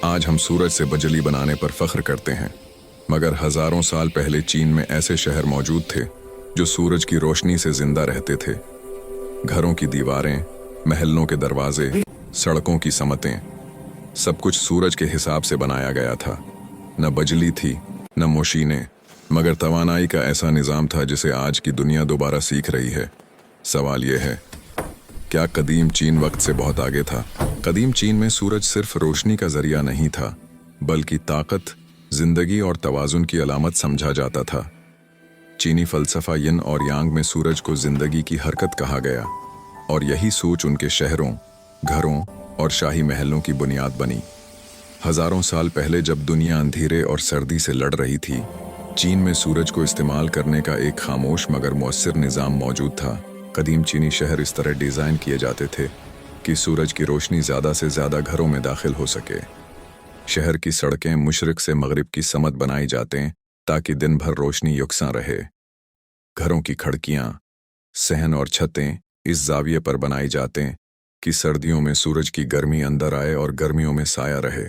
आज हम सूरज से बिजली बनाने पर फख्र करते हैं, मगर हजारों साल पहले चीन में ऐसे शहर मौजूद थे जो सूरज की रोशनी से जिंदा रहते थे। घरों की दीवारें, महलों के दरवाजे, सड़कों की समतें, सब कुछ सूरज के हिसाब से बनाया गया था। न बिजली थी, न मशीनें, मगर तवानाई का ऐसा निज़ाम था जिसे आज की दुनिया दोबारा सीख रही है। सवाल यह है, क्या कदीम चीन वक्त से बहुत आगे था? कदीम चीन में सूरज सिर्फ रोशनी का जरिया नहीं था, बल्कि ताकत, जिंदगी और तवाजुन की अलामत समझा जाता था। चीनी फलसफा यिन और यांग में सूरज को जिंदगी की हरकत कहा गया, और यही सोच उनके शहरों, घरों और शाही महलों की बुनियाद बनी। हजारों साल पहले जब दुनिया अंधेरे और सर्दी से लड़ रही थी, चीन में सूरज को इस्तेमाल करने का एक खामोश मगर मौसर निज़ाम मौजूद था। कदीम चीनी शहर इस तरह डिज़ाइन किए जाते थे कि सूरज की रोशनी ज़्यादा से ज़्यादा घरों में दाखिल हो सके। शहर की सड़कें मशरिक से मगरिब की समत बनाई जाते ताकि दिन भर रोशनी यकसां रहे। घरों की खिड़कियाँ, सहन और छतें इस जाविये पर बनाई जाते कि सर्दियों में सूरज की गर्मी अंदर आए और गर्मियों में साया रहे।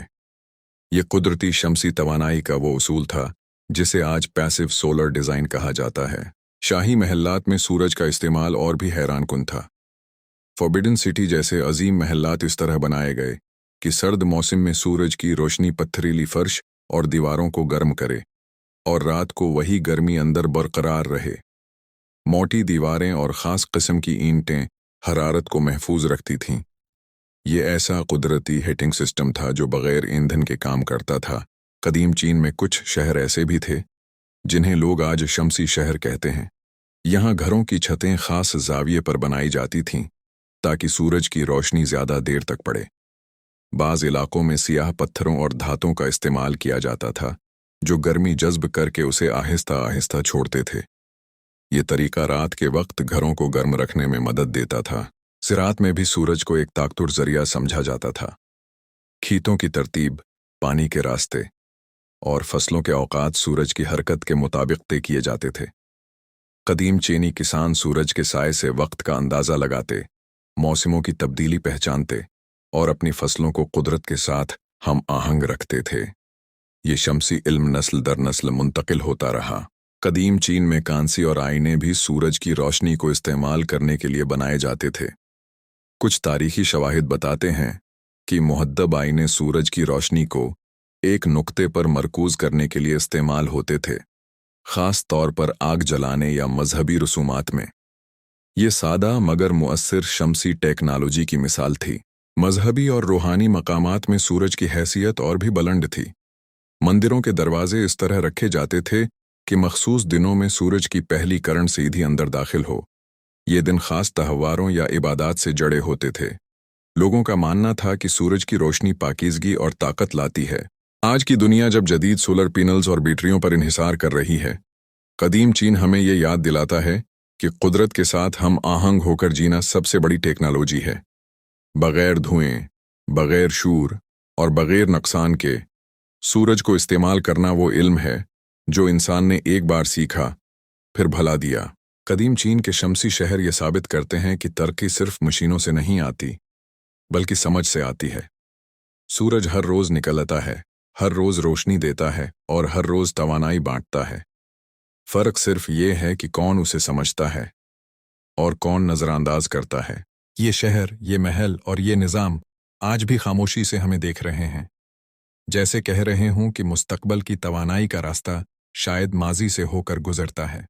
ये कुदरती शमसी तवानाई का वो उसूल था जिसे आज पैसिव सोलर डिज़ाइन कहा जाता है। शाही महल्लात में सूरज का इस्तेमाल और भी हैरान कुन था। फॉरबिडन सिटी जैसे अजीम महल्लात इस तरह बनाए गए कि सर्द मौसम में सूरज की रोशनी पत्थरीली फर्श और दीवारों को गर्म करे, और रात को वही गर्मी अंदर बरकरार रहे। मोटी दीवारें और ख़ास किस्म की ईंटें हरारत को महफूज रखती थीं। ये ऐसा कुदरती हीटिंग सिस्टम था जो बग़ैर ईंधन के काम करता था। कदीम चीन में कुछ शहर ऐसे भी थे जिन्हें लोग आज शमसी शहर कहते हैं। यहाँ घरों की छतें ख़ास जाविये पर बनाई जाती थीं ताकि सूरज की रोशनी ज़्यादा देर तक पड़े। बाज़ इलाकों में सियाह पत्थरों और धातों का इस्तेमाल किया जाता था जो गर्मी जज्ब करके उसे आहिस्ता आहिस्ता छोड़ते थे। ये तरीका रात के वक्त घरों को गर्म रखने में मदद देता था। ज़राअत में भी सूरज को एक ताकतवर जरिया समझा जाता था। खेतों की तरतीब, पानी के रास्ते और फसलों के औकात सूरज की हरकत के मुताबिक तय किए जाते थे। कदीम चीनी किसान सूरज के साए से वक्त का अंदाज़ा लगाते, मौसमों की तब्दीली पहचानते और अपनी फसलों को कुदरत के साथ हम आहंग रखते थे। ये शमसी इल्म नस्ल दर नस्ल मुंतकिल होता रहा। कदीम चीन में कांसी और आईने भी सूरज की रोशनी को इस्तेमाल करने के लिए बनाए जाते थे। कुछ तारीखी शवाहिद बताते हैं कि मुहद्दब आईने सूरज की रोशनी को एक नुक्ते पर मरकूज करने के लिए इस्तेमाल होते थे, ख़ास तौर पर आग जलाने या मजहबी रसूमात में। ये सादा मगर मुअस्सिर शमसी टेक्नोलॉजी की मिसाल थी। मजहबी और रूहानी मकामात में सूरज की हैसियत और भी बुलंद थी। मंदिरों के दरवाजे इस तरह रखे जाते थे कि मखसूस दिनों में सूरज की पहली किरण सीधी अंदर दाखिल हो। ये दिन ख़ास तहवारों या इबादत से जड़े होते थे। लोगों का मानना था कि सूरज की रोशनी पाकीज़गी और ताकत लाती है। आज की दुनिया जब जदीद सोलर पैनल्स और बैटरियों पर इन्हिसार कर रही है, कदीम चीन हमें ये याद दिलाता है कि कुदरत के साथ हम आहंग होकर जीना सबसे बड़ी टेक्नोलॉजी है। बग़ैर धुएं, बग़ैर शूर और बग़ैर नुकसान के सूरज को इस्तेमाल करना वो इल्म है जो इंसान ने एक बार सीखा, फिर भला दिया। कदीम चीन के शमसी शहर ये साबित करते हैं कि तरक्की सिर्फ मशीनों से नहीं आती, बल्कि समझ से आती है। सूरज हर रोज़ निकलता है, हर रोज़ रोशनी देता है और हर रोज़ तवानाई बांटता है। फ़र्क सिर्फ ये है कि कौन उसे समझता है और कौन नज़रअंदाज करता है। ये शहर, ये महल और ये निज़ाम आज भी खामोशी से हमें देख रहे हैं, जैसे कह रहे हों कि मुस्तकबल की तवानाई का रास्ता शायद माजी से होकर गुजरता है।